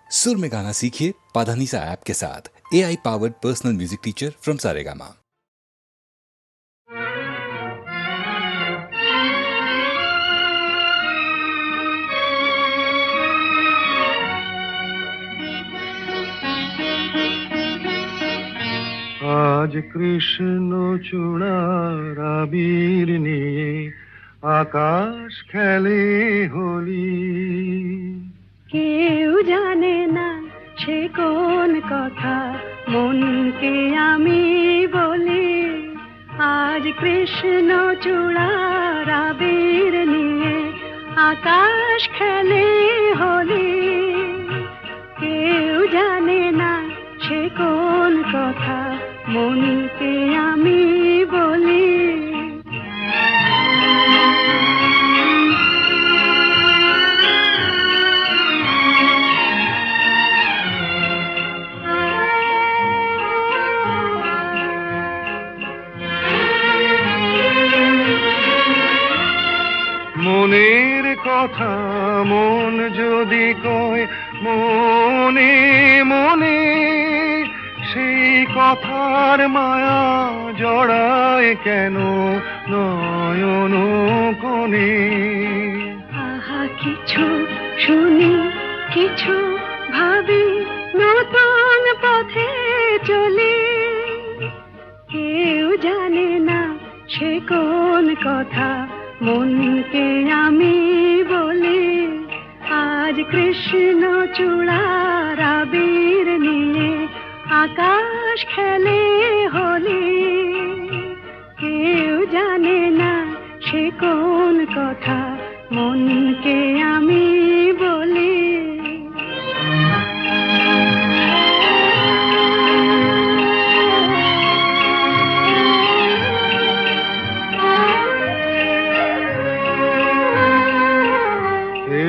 सुर में गाना सीखिए पाधानीसा ऐप के साथ। AI powered personal music teacher from Saregama. আজ কৃষ্ণ চূড়ার আবির নিয়ে আকাশ খেলে হোলি। কেউ জানে না সে কোন কথা মনকে আমি বলি। আজ কৃষ্ণ চূড়ার আবির নিয়ে আকাশ খেলে হোলি। কেউ জানে না সে কোন কথা মনকে আমি বলি। মনের কথা মন যদি কয় মনে মনে, সেই কথার মায়া জড়ায় কেন নয়ন কোণে। আহা কিছু শুনি কিছু ভাবি নতুন পথে চলি। কেউ জানে না সে কোন কথা মনকে আমি বলি। আজ কৃষ্ণ চূড়ার আবির নিয়ে আকাশ খেলে হোলি। কেউ জানে না সে কোন কথা মনকে আমি বলি।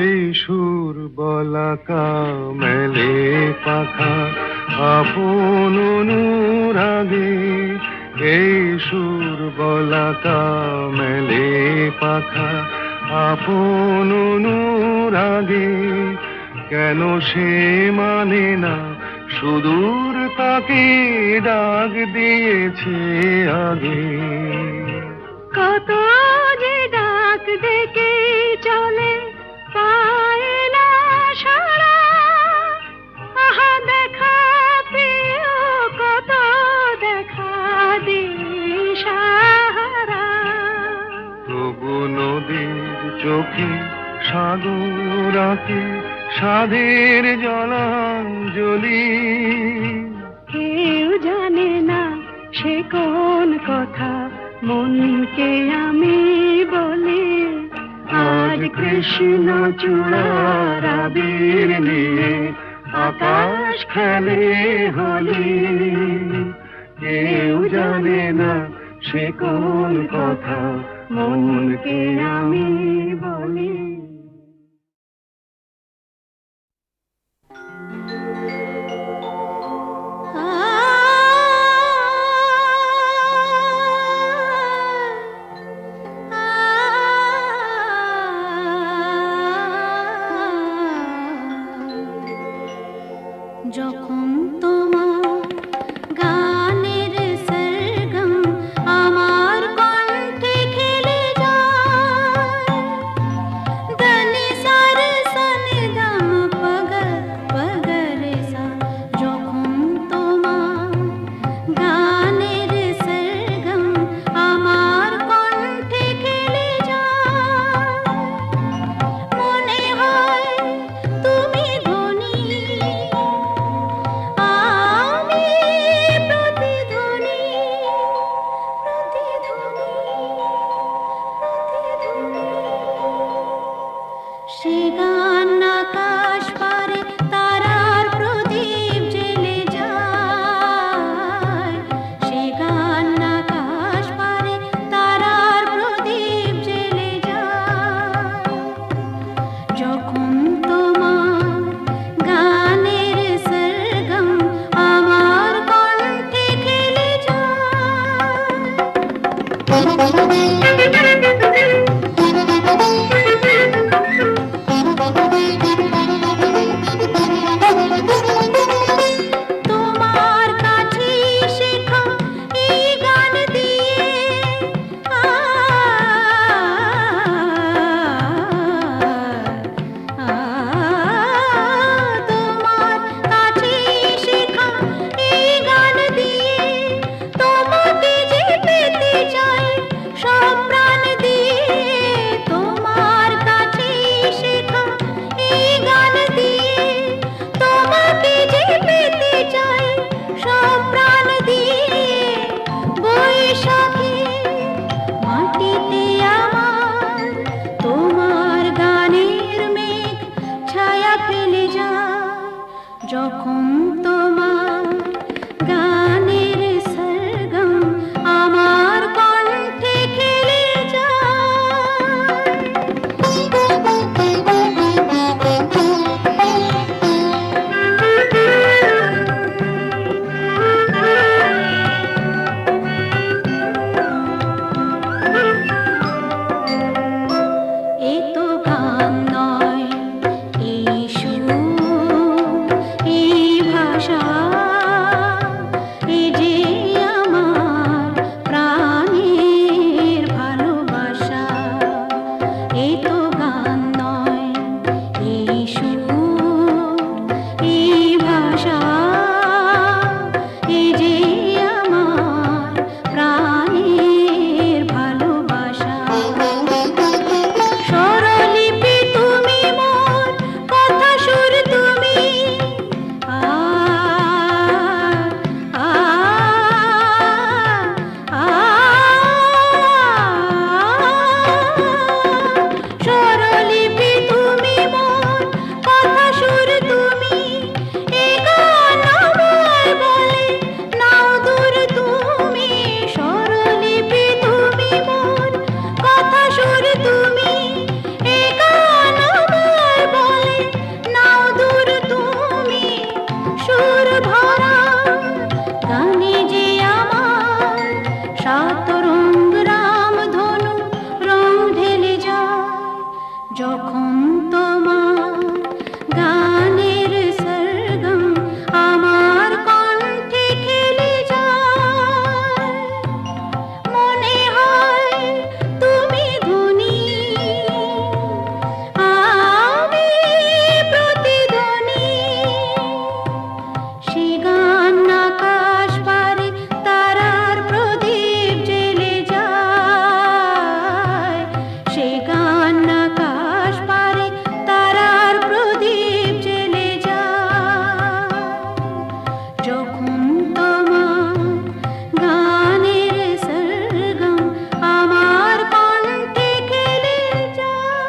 এই সুর বলাকা মেলে পাখা আপন অনুরাগে। এই সুর বলাকা মেলে পাখা আপন অনুরাগে। কেন সে মানে না সুদূর তাকে ডাক দিয়েছে আগে। কত যে ডাক ডেকে চলে পায় না সারা। আহা দেখা প্রিয় কত দেখা দিশাহারা। তবু নদীর চোখে সাগর আঁকে সাধের জলাঞ্জলি। কেউ জানে না সে কোন কথা মনকে আমি বলি। আজ কৃষ্ণ চূড়ার আবির নিয়ে আকাশ খেলে হোলি। কেউ জানে না সে কোন কথা মনকে আমি বলি। যখন তোমার গানের সরগম আমার কণ্ঠে খেলে যায়, দনি সার সনি দম পগ পগরে সা। যখন তোমার গানের সরগম আমার কণ্ঠে খেলে যায়, মনে হয় তুমি ধনী। যখন তোমার গানের সরগম আমার কণ্ঠে খেলে এ তো গান নয়, এই সুর, এই ভাষা, এ যে আমার প্রাণের ভালোবাসা। এ তো গান নয়, এই সুর, এই ভাষা, এ যে আমার প্রাণের ভালোবাসা। স্বরলিপি তুমি মোর, কথা সুর তুমি, স্বরলিপি তুমি মোর, কথা সুর তুমি, এ গান আমায় বলে নাও দূর তুমি। স্বরলিপি তুমি মোর, কথা সুর তুমি, এ গান আমায় বলে নাও দূর তুমি। সুর ভরা গানে যে আমার সাত রঙ রামধনু রং ঢেলে যায়। যখন তোমার গানের সরগম আমার কণ্ঠে খেলে যায়, মনে হয় তুমি ধ্বনি, আমি প্রতিধ্বনি। সে গান আকাশ পারে তারার প্রদীপ জ্বেলে যায়। সে গান আকাশ পারে তারার প্রদীপ জ্বেলে যায়। যখন তোমার গানের সরগম আমার কণ্ঠে খেলে যায়।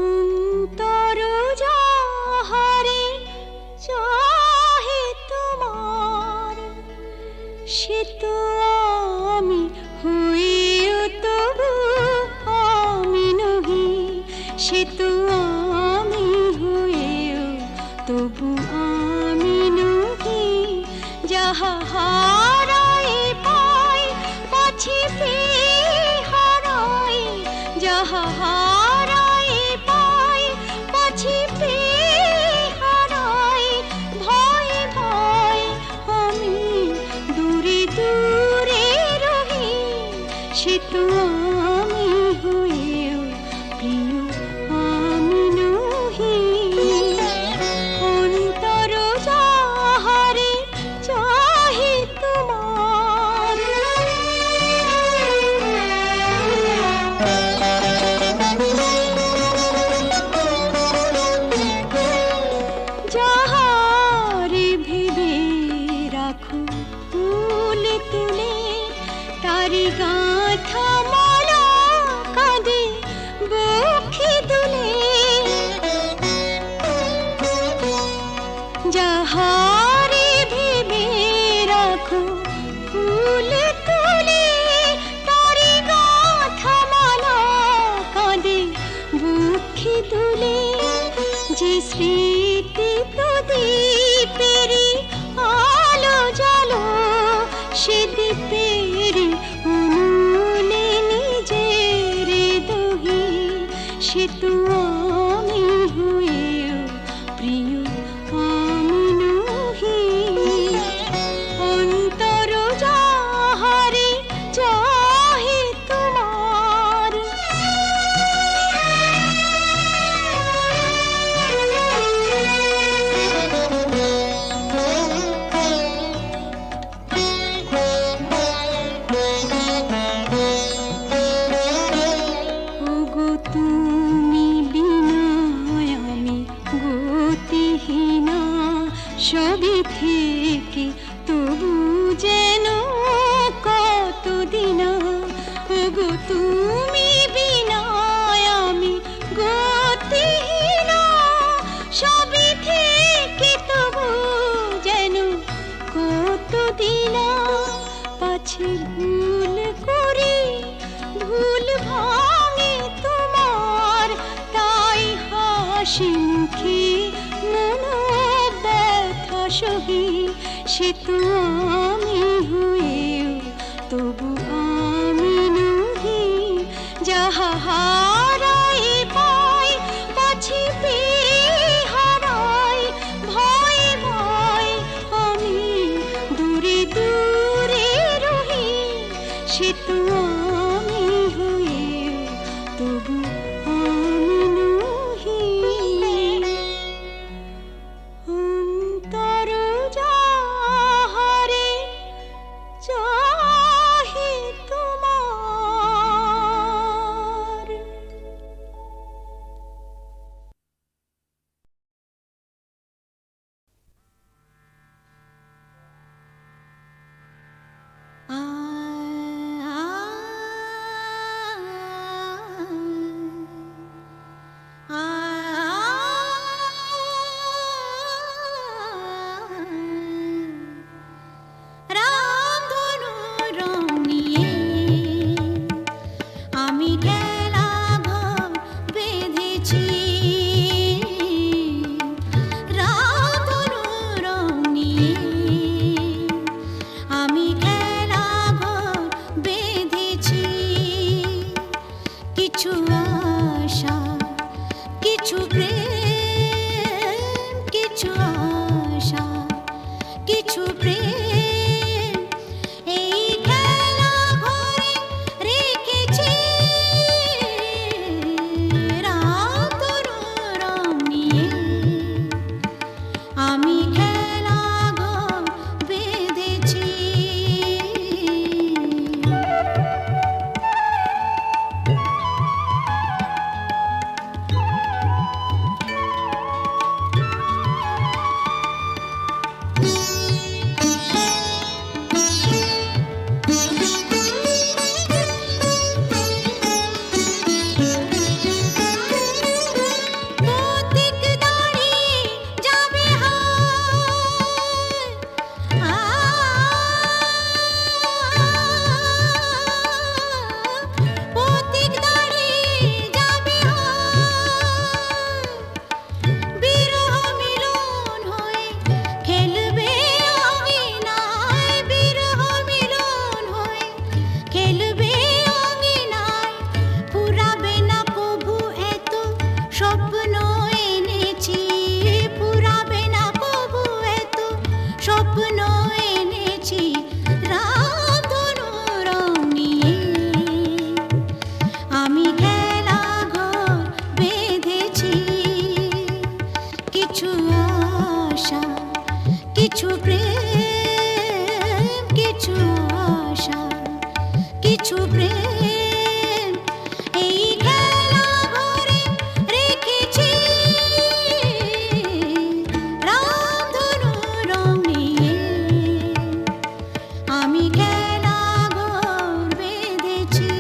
অন্তর যাহারে চাহে তোমার, সে তো আমি হইও তবু আমি নহি। সে তো আমি হইও তবু আমি নহি। যাহা হারাই পাই পাছি পেয়ে হারাই, যাহা হারাই পাই পাছি পেয়ে হারাই। ভয় ভয় আমি দূরে দূরে রহি। সে তো আমি হইও প্রিয় আমি নহি। অন্তর যাহারে চাহে তোমার, যাহারে ভেবে রাখো ফুল তুলে, তারি গাঁথা মালা কাঁদে বক্ষে দুলে। যাহারে ভেবে রাখো ফুল তুলে, তারি গাঁথা মালা কাঁদে বক্ষে দুলে। যে স্মৃতি প্রদীপেরি আলো জ্বালো, সে দ্বীপের উনুনে নিজের দহি। সে তো আমি হইও প্রিয় আমি নহি। অন্তর যাহারে চাহে তোমার, গতিহীনা সবই থেকে তবু যেন কতদিন ওগো তুমি বিনা আমি গতিহীনা সবই থেকে তবু যেন কতদিন পাছে ভুল করি ভুল ভাঙে তোমার তাই হাসি মুখে মন ব্যথা সহি সে তো আমি হয়েও তবু আমি নহি যাহা হারাই পাই পাছি পেয়ে হারাই ভয় ভয় আমি দূরে দূরে রহি সে তো আমি হয়েও তবু আমি নহি অন্তর যাহারে চাহি তোমার রামধনু রং নিয়ে আমি খেলা ঘর বেঁধেছি রামধনু রং নিয়ে আমি খেলা ঘর বেঁধেছি কিছু আশা কিছু প্রেম কিছু আশা কিছু প্রেম এই খেলা ঘরে রেখেছি রামধনু রং নিয়ে আমি খেলা ঘর বেঁধেছি পথিক দাঁড়িয়ে যাবে পথিক দাঁড়িয়ে যাবে বিরহ মিলন হয়ে খেলবে অঙ্গিনায় বিরহ মিলন হয়ে খেলবে অঙ্গিনায় ফুরাবে না কভু এত স্বপ্ন এনেছি ফুরাবে না কভু এত স্বপ্ন এনেছি রামধনু রং নিয়ে আমি খেলা ঘর বেঁধেছি কিছু আশা কিছু প্রেম কিছু আশা কিছু প্রেম এই খেলা ঘরে রেখেছি রামধনু রং নিয়ে আমি খেলা ঘর বেঁধেছি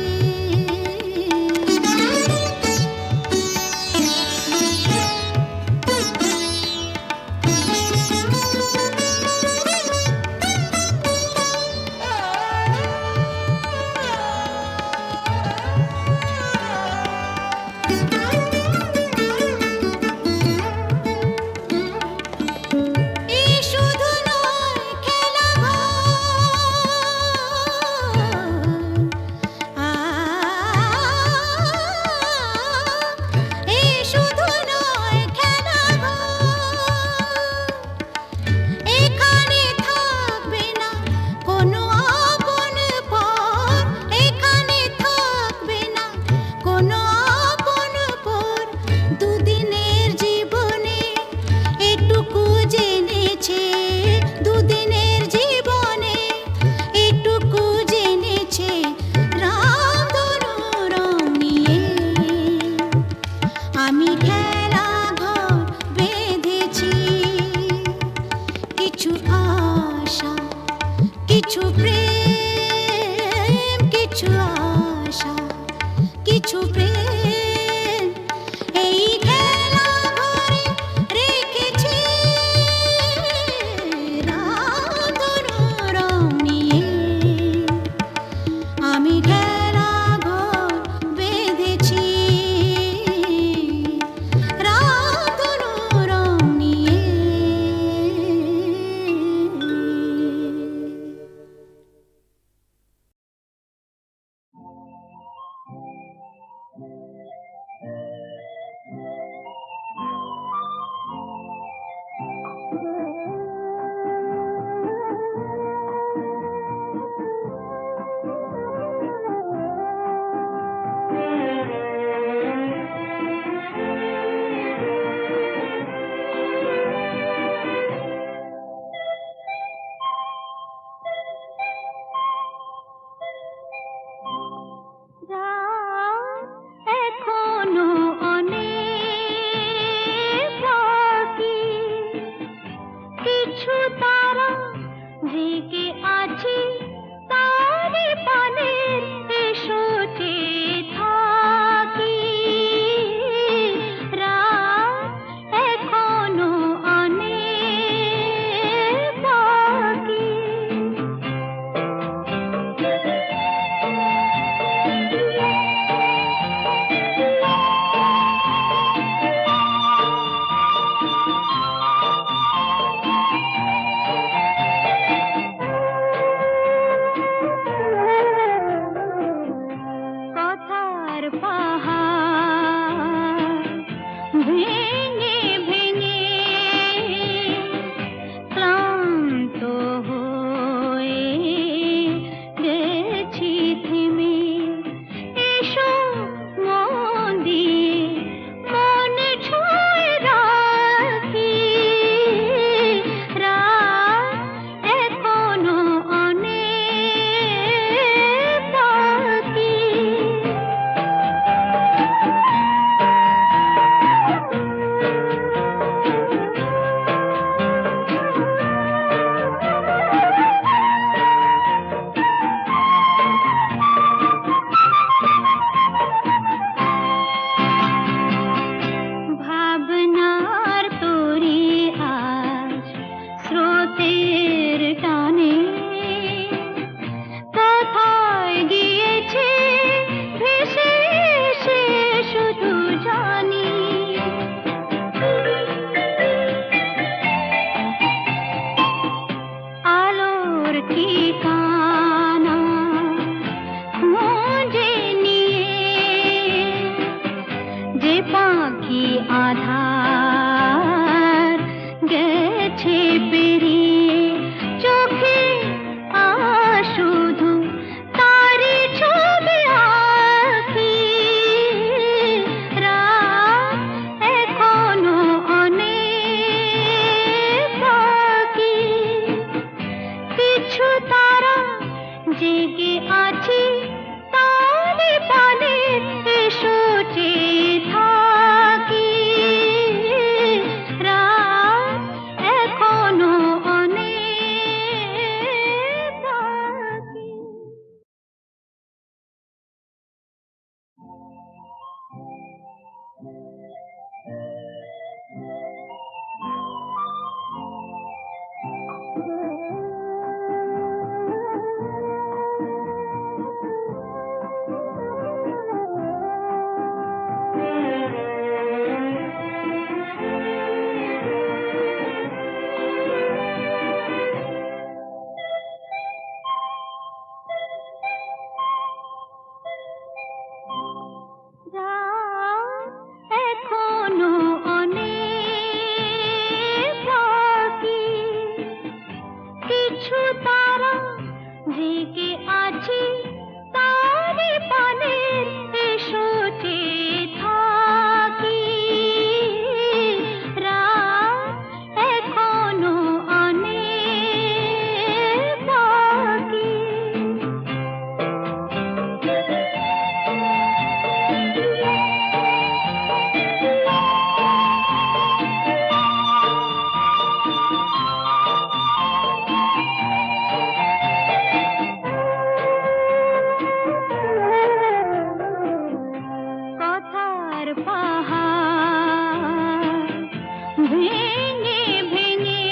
ভেঙে ভেঙে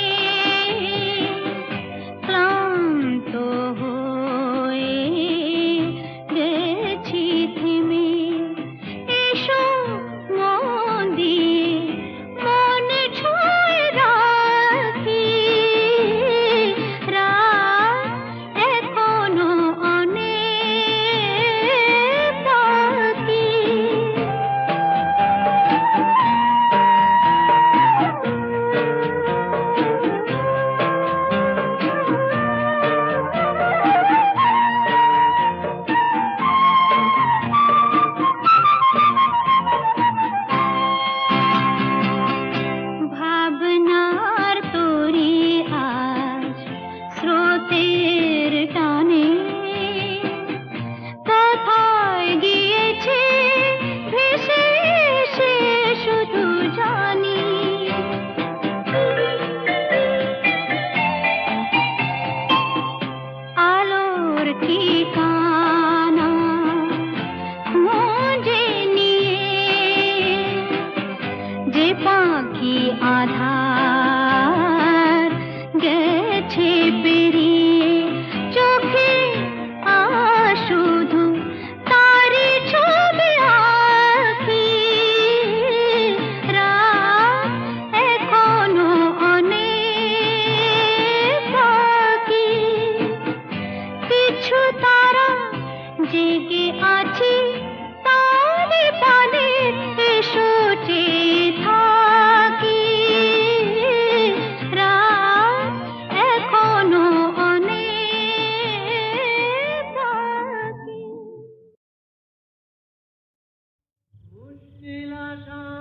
ক্লান্ত হয়ে গেছি থেমে। এসো মন দিয়ে মনে ছুঁয়ে রাখি, রাত এখনো অনেক বাকি। ভাবনার তরি আজ স্রোতের টানে কোথায় গিয়েছে ভেসে সে শুধু জানি। আলোর ঠিকানা খুঁজে নিয়ে যে পাখি আধার গেছে পেরিয়ে, চোখে শুধু তারি ছবি আঁকি। রাত এখনো অনেক বাকি। কিছু তারা জেগে আছে তারে পানে, এসো চেয়ে থাকি। রাত এখনো অনেক বাকি। মুশকিল আসান,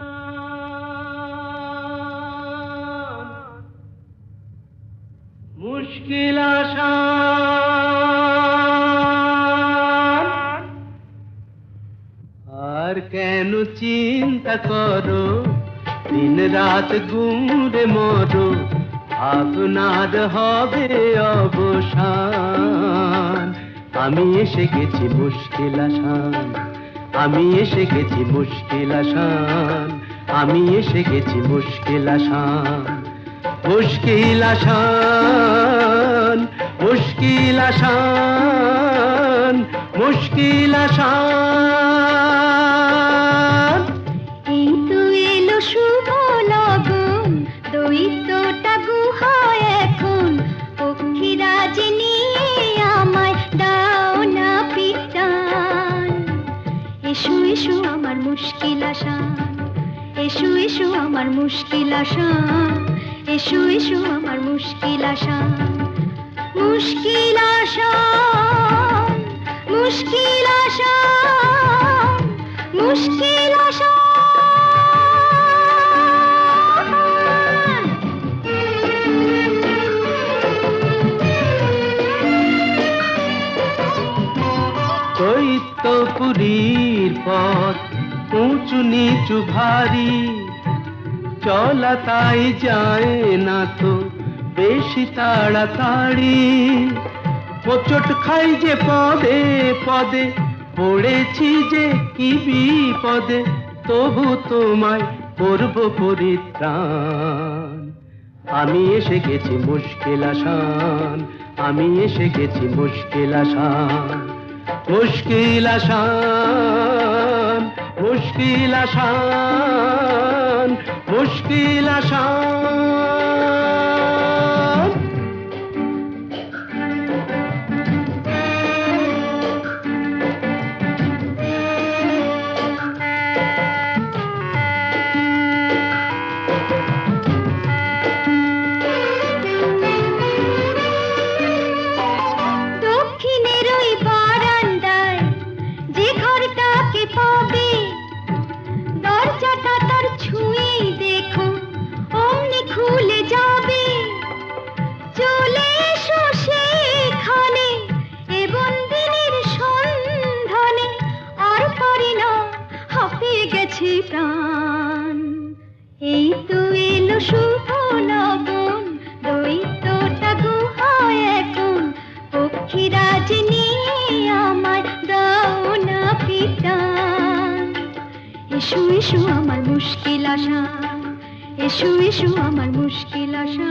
আর কেন চিন্তা করো, দিন রাত ঘুরে মরো, আপনার হবে অবসান। আমি এসে গেছি মুশকিল আসান, আমি এসে গেছি মুশকিল আসান, আমি এসে গেছি মুশকিল আসান। মুশকিল আসান, মুশকিল আসান, মুশকিল আসান। এই তো এলো শুভ লগন, দৈত্যটা গুহায় এখন, পক্ষীরাজ নিয়ে আমায় দাও না পিটান। এসো এসো আমার মুশকিল আসান, এসো এসো আমার মুশকিল আসান, এসো এসো আমার মুশকিল আসান। মুশকিল আসান, মুশকিল আসান, মুশকিল আসান। দৈত্যপুরীর পথ উঁচু নিচু ভারী, চলা তাই যায় না তো বেশি তাড়াতাড়ি। হোঁচট খাই যে পদে পদে, পড়েছি যে কি বিপদে, তবু তোমায় করব পরিত্রাণ। আমি এসে গেছি মুশকিল আসান, আমি এসে গেছি মুশকিল আসান। মুশকিল আসান, মুশকিল আসান, মুশকিল আসান। দক্ষিণের ওই বারান্দায় যে ঘরটাকে পাবে, দরজাটা তার ছুঁয়ে দেখো অমনি খুলে যাবে। চলে এসো সেখানে এ বন্দিনীর সন্ধানে, আর পারি না হাঁপিয়ে গেছে প্রাণ। এই তো এলো শুভ লগন, দৈত্যটা গুহায় এখন, পক্ষীরাজ নিয়ে আমায় দাও না পিটান। এসো এসো আমার মুশকিল আসান, এসো এসো আমার মুশকিল আশা,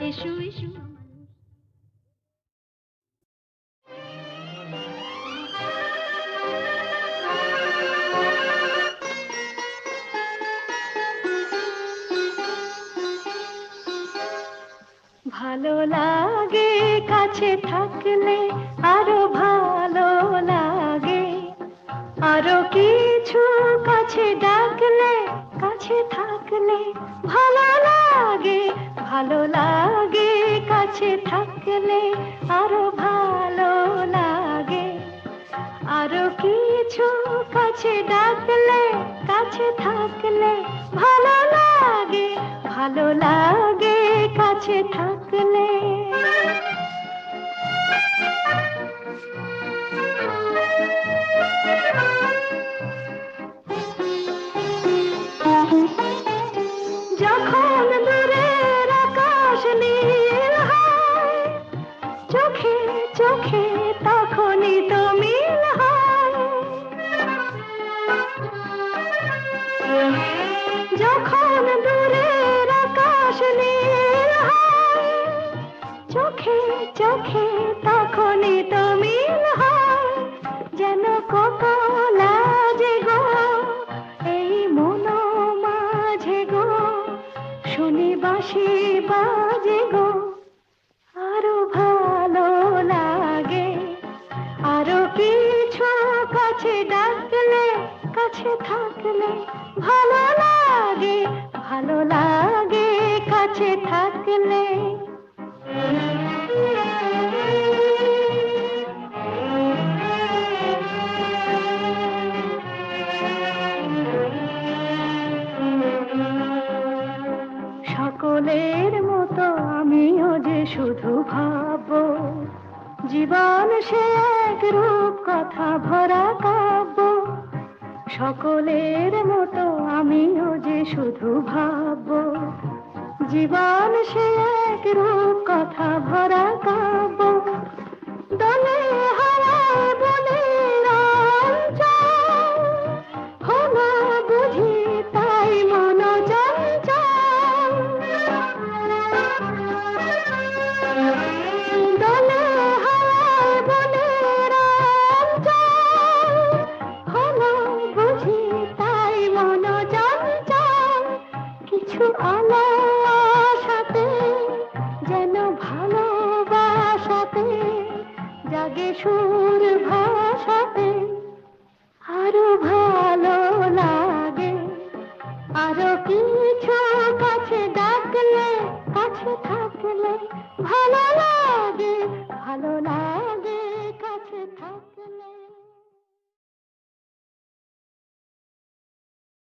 এসো এসো আমার ভালো লাগে কাছে থাকলে, আরো ভালো লাগে, আরো কিছু কাছে ডাকলে, কাছে থাকলে ভালো লাগে, ভালো লাগে কাছে থাকলে, আরো ভালো লাগে, আরো কিছু কাছে ডাকলে, কাছে থাকলে ভালো লাগে, ভালো লাগে কাছে থাকলে। যখন দূরের আকাশ নীল হয়, চোখে চোখে তখনই তো মিল হয়। যখন দূরের আকাশ নীল হয়, চোখে চোখে তখনই তো মিল হয়। যেন কত লাজে গো এই মন মাঝে গো, শুনি বাঁশি বাজে গো, আরো ভালো লাগে, আরো কিছু কাছে ডাকলে, কাছে থাকলে ভালো লাগে, ভালো লাগে কাছে থাকলে। সকলের মতো আমিও যে শুধু ভাববো, জীবন সে এক রূপ কথা ভরা কাব্য। সকলের মতো আমিও যে শুধু ভাববো, জীবন সে এক রূপ কথা ভরা কাব্য। দলে হারায় বলে রঞ্জন, হলো বুঝি তাই মন চঞ্চল। দলে হারায় বলে রঞ্জন, হলো বুঝি তাই মন চঞ্চল। কিছু আলো আশাতে, যেন ভালোবাসাতে জাগে সুর ভাষাতে, আরো ভালো লাগে, আরো কিছু কাছে ডাকলে, কাছে থাকলে ভালো লাগে, ভালো লাগে কাছে থাকলে।